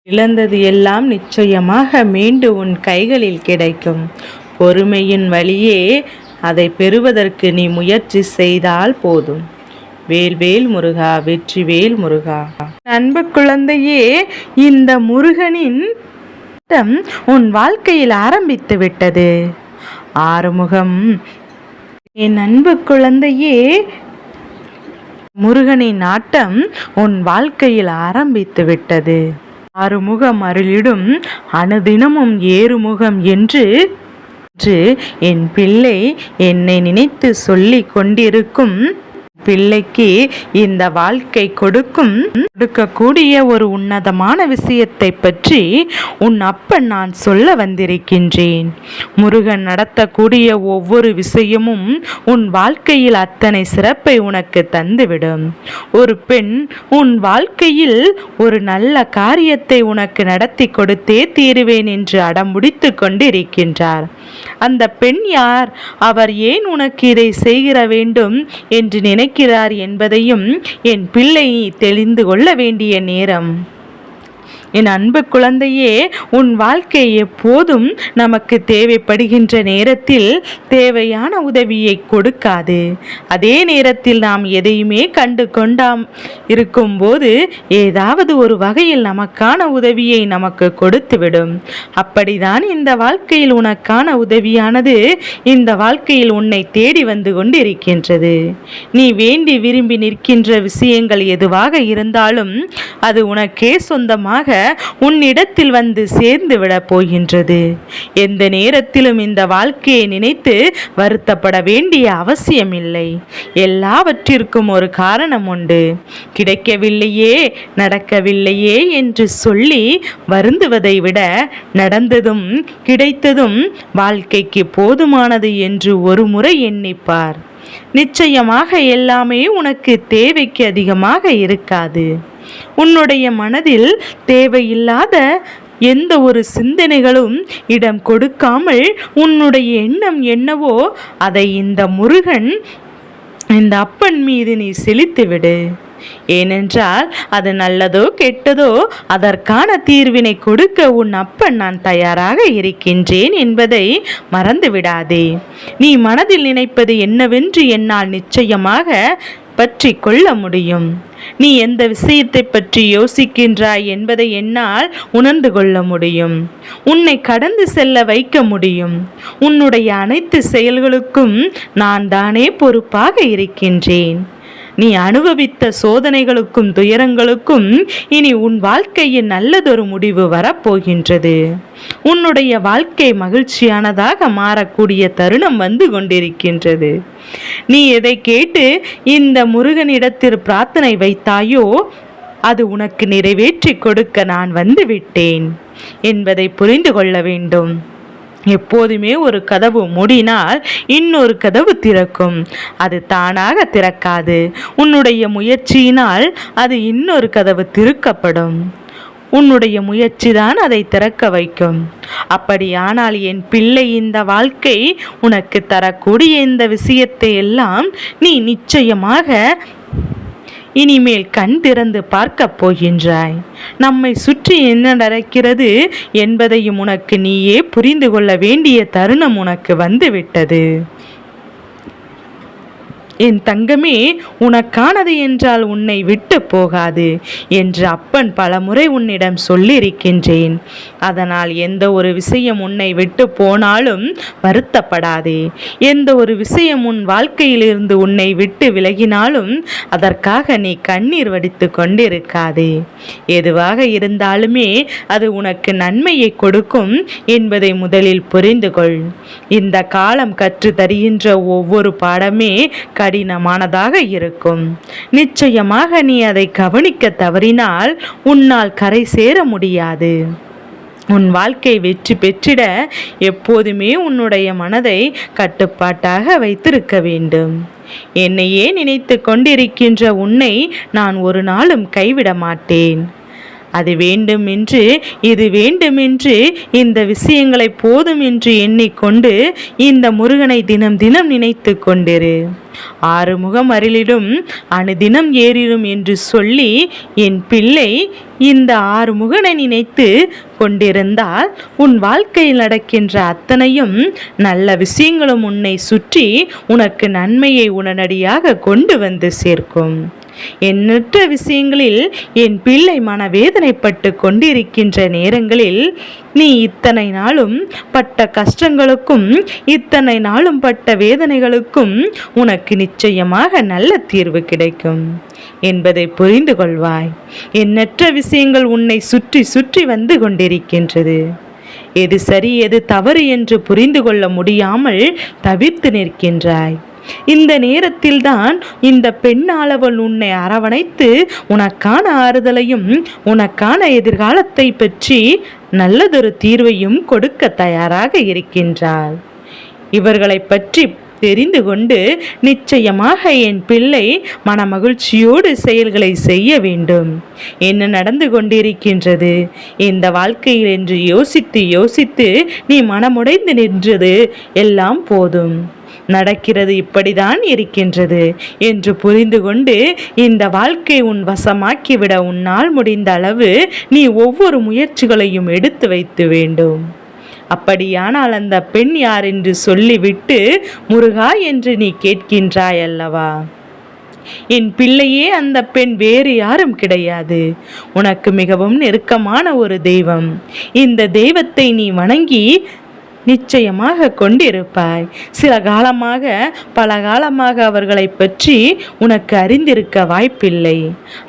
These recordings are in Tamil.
இழந்தது எல்லாம் நிச்சயமாக மீண்டும் உன் கைகளில் கிடைக்கும். பொறுமையின் வழியே அதை பெறுவதற்கு நீ முயற்சி செய்தால் போதும். வேல்வேல் முருகா, வெற்றிவேல் முருகா. அன்பு குழந்தையே, இந்த முருகனின் உன் வாழ்க்கையில் ஆரம்பித்து விட்டது. ஆறுமுகம், என் அன்பு குழந்தையே, முருகனின் ஆட்டம் உன் வாழ்க்கையில் ஆரம்பித்து விட்டது. ஆறுமுகம் அருளிடும் அனுதினமும் ஏறுமுகம் என்று என் பிள்ளை என்னை நினைத்து சொல்லிக் கொண்டிருக்கும் பிள்ளைக்கு இந்த வாழ்க்கை கொடுக்கக்கூடிய ஒரு உன்னதமான விஷயத்தை பற்றி உன் அப்பன் நான் சொல்ல வந்திருக்கின்றேன். முருகன் நடத்தக்கூடிய ஒவ்வொரு விஷயமும் உன் வாழ்க்கையில் அத்தனை சிறப்பை உனக்கு தந்துவிடும். ஒரு பெண் உன் வாழ்க்கையில் ஒரு நல்ல காரியத்தை உனக்கு நடத்தி கொடுத்தே தீருவேன் என்று அடம்பிடித்து கொண்டிருக்கின்றார். அந்த பெண் யார்? அவர் ஏன் உனக்கு இதை செய்கிற வேண்டும் என்று நினைக்கிறார் என்பதையும் என் பிள்ளை தெரிந்து கொள்ள வேண்டிய நேரம். என் அன்பு குழந்தையே, உன் வாழ்க்கை எப்போதும் நமக்கு தேவைப்படுகின்ற நேரத்தில் தேவையான உதவியை கொடுக்காது. அதே நேரத்தில் நாம் எதையுமே கண்டு கொண்டாம் இருக்கும்போது ஏதாவது ஒரு வகையில் நமக்கான உதவியை நமக்கு கொடுத்துவிடும். அப்படிதான் இந்த வாழ்க்கையில் உனக்கான உதவியானது இந்த வாழ்க்கையில் உன்னை தேடி வந்து கொண்டிருக்கின்றது. நீ வேண்டி விரும்பி நிற்கின்ற விஷயங்கள் எதுவாக இருந்தாலும் அது உனக்கே சொந்தமாக உன்னிடத்தில் வந்து சேர்ந்து விட போகின்றது. எந்த நேரத்திலும் இந்த வாழ்க்கையை நினைத்து வருத்தப்பட வேண்டிய அவசியமில்லை. எல்லாவற்றிற்கும் ஒரு காரணம் உண்டு. கிடைக்கவில்லையே, நடக்கவில்லையே என்று சொல்லி வருந்துவதை விட நடந்ததும் கிடைத்ததும் வாழ்க்கைக்கு போதுமானது என்று ஒரு முறை எண்ணிப்பார். நிச்சயமாக எல்லாமே உனக்கு தேவைக்கு அதிகமாக இருக்காது. உன்னுடைய மனதில் தேவையில்லாத எந்த ஒரு சிந்தனைகளும் இடம் கொடுக்காமல் உன்னுடைய எண்ணம் என்னவோ அதை இந்த முருகன், இந்த அப்பன் மீது நீ செலுத்திவிடு. ஏனென்றால் அது நல்லதோ கெட்டதோ அதற்கான தீர்வினை கொடுக்க உன் அப்பன் நான் தயாராக இருக்கின்றேன் என்பதை மறந்து விடாதே. நீ மனதில் நினைப்பது என்னவென்று என்னால் நிச்சயமாக பற்றி கொள்ள முடியும். நீ எந்த விஷயத்தை பற்றி யோசிக்கின்றாய் என்பதை என்னால் உணர்ந்து கொள்ள முடியும். உன்னை கடந்து செல்ல வைக்க முடியும். உன்னுடைய அனைத்து செயல்களுக்கும் நான் தானே பொறுப்பாக இருக்கின்றேன். நீ அனுபவித்த சோதனைகளுக்கும் துயரங்களுக்கும் இனி உன் வாழ்க்கையின் நல்லதொரு முடிவு வரப்போகின்றது. உன்னுடைய வாழ்க்கை மகிழ்ச்சியானதாக மாறக்கூடிய தருணம் வந்து கொண்டிருக்கின்றது. நீ எதை கேட்டு இந்த முருகனிடத்தில் பிரார்த்தனை வைத்தாயோ அது உனக்கு நிறைவேற்றி கொடுக்க நான் வந்து விட்டேன் என்பதை புரிந்து கொள்ள வேண்டும். எப்போதுமே ஒரு கதவு மூடினால் இன்னொரு கதவு திறக்கும். அது தானாக திறக்காது. உன்னுடைய முயற்சியினால் அது இன்னொரு கதவு திறக்கப்படும். உன்னுடைய முயற்சி தான் அதை திறக்க வைக்கும். அப்படியானால் என் பிள்ளை, இந்த வாழ்க்கை உனக்கு தரக்கூடிய இந்த விஷயத்தை எல்லாம் நீ நிச்சயமாக இனிமேல் கண் திறந்து பார்க்க போகின்றாய். நம்மை சுற்றி என்ன நடக்கிறது என்பதையும் உனக்கு நீயே புரிந்து கொள்ள வேண்டிய தருணம் உனக்கு வந்துவிட்டது. என் தங்கமே, உனக்கானது என்றால் உன்னை விட்டு போகாது என்று அப்பன் பலமுறை உன்னிடம் சொல்லியிருக்கின்றேன். அதனால் எந்த ஒரு விஷயம் உன்னை விட்டு போனாலும் வருத்தப்படாதே. எந்த ஒரு விஷயம் உன் வாழ்க்கையிலிருந்து உன்னை விட்டு விலகினாலும் அதற்காக நீ கண்ணீர் வடித்து கொண்டிருக்காதே. எதுவாக இருந்தாலுமே அது உனக்கு நன்மையை கொடுக்கும் என்பதை முதலில் புரிந்து கொள். இந்த காலம் கற்று தருகின்ற ஒவ்வொரு பாடமே கடினமானதாக இருக்கும். நிச்சயமாக நீ அதை கவனிக்க தவறினால் உன்னால் கரை சேர முடியாது. உன் வாழ்க்கை வெற்றி பெற்றிட எப்போதுமே உன்னுடைய மனதை கட்டுப்பாட்டாக வைத்திருக்க வேண்டும். என்னையே நினைத்து கொண்டிருக்கின்ற உன்னை நான் ஒரு நாளும் கைவிட மாட்டேன். அது வேண்டும் என்று இது வேண்டும் என்று இந்த விஷயங்களை போதும் என்று எண்ணிக்கொண்டு இந்த முருகனை தினம் தினம் நினைத்து கொண்டிரு. ஆறுமுகம் அருளிடும் அனுதினம் ஏறிடும் என்று சொல்லி என் பிள்ளை இந்த ஆறுமுகனை நினைத்து கொண்டிருந்தால் உன் வாழ்க்கையில் நடக்கின்ற அத்தனையும் நல்ல விஷயங்களும் உன்னை சுற்றி உனக்கு நன்மையை உடனடியாக கொண்டு வந்து சேர்க்கும். எண்ணற்ற விஷயங்களில் என் பிள்ளை மனவேதனைப்பட்டு கொண்டிருக்கின்ற நேரங்களில் நீ இத்தனை நாளும் பட்ட கஷ்டங்களுக்கும் இத்தனை நாளும் பட்ட வேதனைகளுக்கும் உனக்கு நிச்சயமாக நல்ல தீர்வு கிடைக்கும் என்பதை புரிந்து கொள்வாய். எண்ணற்ற விஷயங்கள் உன்னை சுற்றி சுற்றி வந்து கொண்டிருக்கின்றது. எது சரி எது தவறு என்று புரிந்து கொள்ள முடியாமல் தவிர்த்து நிற்கின்றாய். இந்த நேரத்தில்தான் இந்த பெண்ணாளவள் உன்னை அரவணைத்து உனக்கான ஆறுதலையும் உனக்கான எதிர்காலத்தை பற்றி நல்லதொரு தீர்வையும் கொடுக்க தயாராக இருக்கின்றாள். இவர்களை பற்றி தெரிந்து கொண்டு நிச்சயமாக என் பிள்ளை மனமகிழ்ச்சியோடு செயல்களை செய்ய வேண்டும். என்ன நடந்து கொண்டிருக்கின்றது இந்த வாழ்க்கையில் என்று யோசித்து யோசித்து நீ மனமுடைந்து நின்றது எல்லாம் போதும். நடக்கிறது இப்படிதான் இருக்கின்றது என்று புரிந்து கொண்டு இந்த வாழ்க்கை உன் வசமாக்கிவிட உன்னால் முடிந்த அளவு நீ ஒவ்வொரு முயற்சிகளையும் எடுத்து வைத்து வேண்டும். அப்படியானால் அந்த பெண் யார் என்று சொல்லிவிட்டு முருகா என்று நீ கேட்கின்றாய் அல்லவா? என் பிள்ளையே, அந்த பெண் வேறு யாரும் கிடையாது. உனக்கு மிகவும் நெருக்கமான ஒரு தெய்வம். இந்த தெய்வத்தை நீ வணங்கி நிச்சயமாக கொண்டிருப்பாய். சில காலமாக பல காலமாக அவர்களை பற்றி உனக்கு அறிந்திருக்க வாய்ப்பில்லை.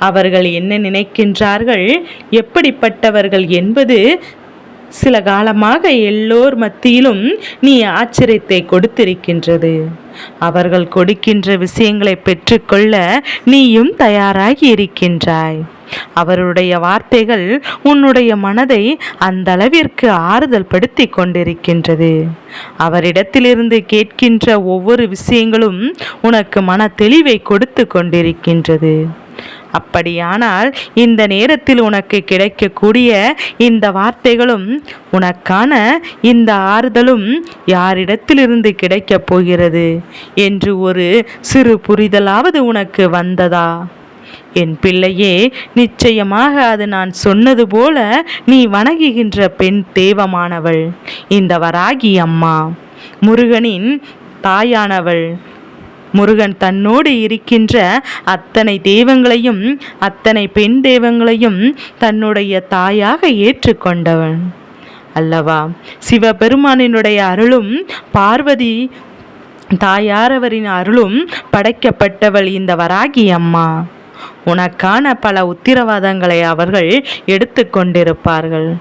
அவர்கள் என்ன நினைக்கின்றார்கள், எப்படிப்பட்டவர்கள் என்பது சில காலமாக எல்லோர் மத்தியிலும் நீ ஆச்சரியத்தை கொடுத்திருக்கின்றது. அவர்கள் கொடுக்கின்ற விஷயங்களை பெற்றுக்கொள்ள நீயும் தயாராகி இருக்கின்றாய். அவருடைய வார்த்தைகள் உன்னுடைய மனதை அந்த அளவிற்கு ஆறுதல் படுத்தி கொண்டிருக்கின்றது. அவரிடத்திலிருந்து கேட்கின்ற ஒவ்வொரு விஷயங்களும் உனக்கு மன தெளிவை கொடுத்து கொண்டிருக்கின்றது. அப்படியானால் இந்த நேரத்தில் உனக்கு கிடைக்கக்கூடிய இந்த வார்த்தைகளும் உனக்கான இந்த ஆறுதலும் யாரிடத்திலிருந்து கிடைக்கப் போகிறது என்று ஒரு சிறு புரிதலாவது உனக்கு வந்ததா? என் பிள்ளையே, நிச்சயமாக அது நான் சொன்னது போல நீ வணங்குகின்ற பெண் தெய்வமானவள் இந்த வராகி அம்மா, முருகனின் தாயானவள். முருகன் தன்னோடு இருக்கின்ற அத்தனை தெய்வங்களையும் அத்தனை பெண் தெய்வங்களையும் தன்னுடைய தாயாக ஏற்றுக்கொண்டவன் அல்லவா? சிவபெருமானினுடைய அருளும் பார்வதி தாயாரவரின் அருளும் படைக்கப்பட்டவள் இந்த வராகி அம்மா. உனக்கான பல உத்திரவாதங்களை அவர்கள் எடுத்து கொண்டிருப்பார்கள்.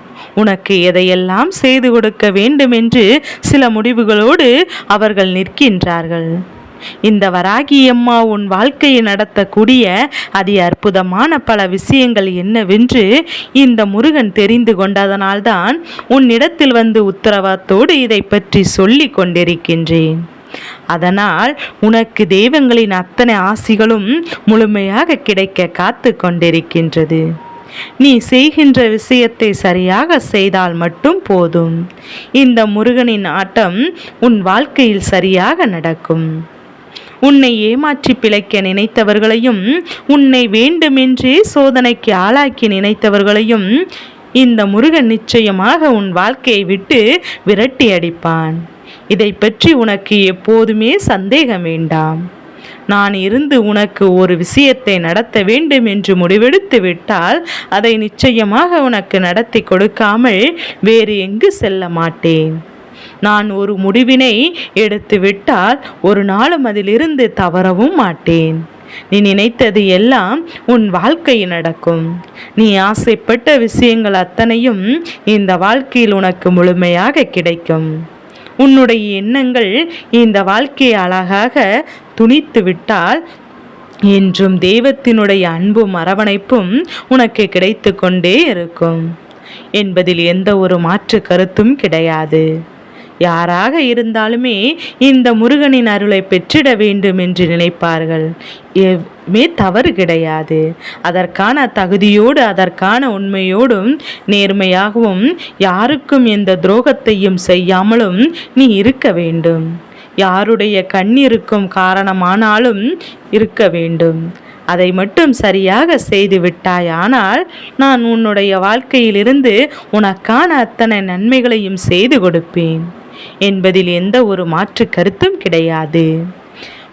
உனக்கு எதையெல்லாம் செய்து கொடுக்க வேண்டும் என்று சில முடிவுகளோடு அவர்கள் நிற்கின்றார்கள். இந்த வராகியம்மா உன் வாழ்க்கையை நடத்தக்கூடிய அதி அற்புதமான பல விஷயங்கள் என்னவென்று இந்த முருகன் தெரிந்து கொண்டதனால்தான் உன்னிடத்தில் வந்து உத்தரவாதத்தோடு இதை பற்றி சொல்லி கொண்டிருக்கின்றேன். அதனால் உனக்கு தெய்வங்களின் அத்தனை ஆசிகளும் முழுமையாக கிடைக்க காத்து கொண்டிருக்கின்றது. நீ செய்கின்ற விஷயத்தை சரியாக செய்தால் மட்டும் போதும். இந்த முருகனின் ஆட்டம் உன் வாழ்க்கையில் சரியாக நடக்கும். உன்னை ஏமாற்றி பிழைக்க நினைத்தவர்களையும் உன்னை வேண்டுமென்றே சோதனைக்கு ஆளாக்கி நினைத்தவர்களையும் இந்த முருகன் நிச்சயமாக உன் வாழ்க்கையை விட்டு விரட்டி அடிப்பான். இதை பற்றி உனக்கு எப்போதுமே சந்தேகம் வேண்டாம். நான் இருந்து உனக்கு ஒரு விஷயத்தை நடத்த வேண்டும் என்று முடிவெடுத்து விட்டால் அதை நிச்சயமாக உனக்கு நடத்தி கொடுக்காமல் வேறு எங்கு செல்ல மாட்டேன். நான் ஒரு முடிவினை எடுத்து விட்டால் ஒரு நாளும் அதிலிருந்து தவறவும் மாட்டேன். நீ நினைத்தது எல்லாம் உன் வாழ்க்கையில் நடக்கும். நீ ஆசைப்பட்ட விஷயங்கள் அத்தனையும் இந்த வாழ்க்கையில் உனக்கு முழுமையாக கிடைக்கும். உன்னுடைய எண்ணங்கள் இந்த வாழ்க்கையை அழகாக துணித்து விட்டால் என்றும் தெய்வத்தினுடைய அன்பும் அரவணைப்பும் உனக்கு கிடைத்து கொண்டே இருக்கும் என்பதில் எந்த ஒரு மாற்று கருத்தும் கிடையாது. யாராக இருந்தாலுமே இந்த முருகனின் அருளை பெற்றிட வேண்டும் என்று நினைப்பார்கள். எதுவுமே தவறு கிடையாது. அதற்கான தகுதியோடு, அதற்கான உண்மையோடும், நேர்மையாகவும், யாருக்கும் எந்த துரோகத்தையும் செய்யாமலும் நீ இருக்க வேண்டும். யாருடைய கண்ணீருக்கும் காரணமானாலும் இருக்க வேண்டும். அதை மட்டும் சரியாக செய்து விட்டாயானால் நான் உன்னுடைய வாழ்க்கையிலிருந்து உனக்கான அத்தனை நன்மைகளையும் செய்து கொடுப்பேன் என்பதில் எந்த ஒரு மாற்று கருத்தும் கிடையாது.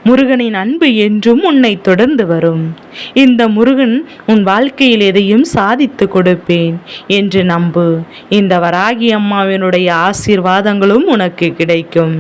முருகனின் அன்பு என்றும் உன்னை தொடர்ந்து வரும். இந்த முருகன் உன் வாழ்க்கையில் எதையும் சாதித்து கொடுப்பேன் என்று நம்பு. இந்த வராகி அம்மாவினுடைய ஆசீர்வாதங்களும் உனக்கு கிடைக்கும்.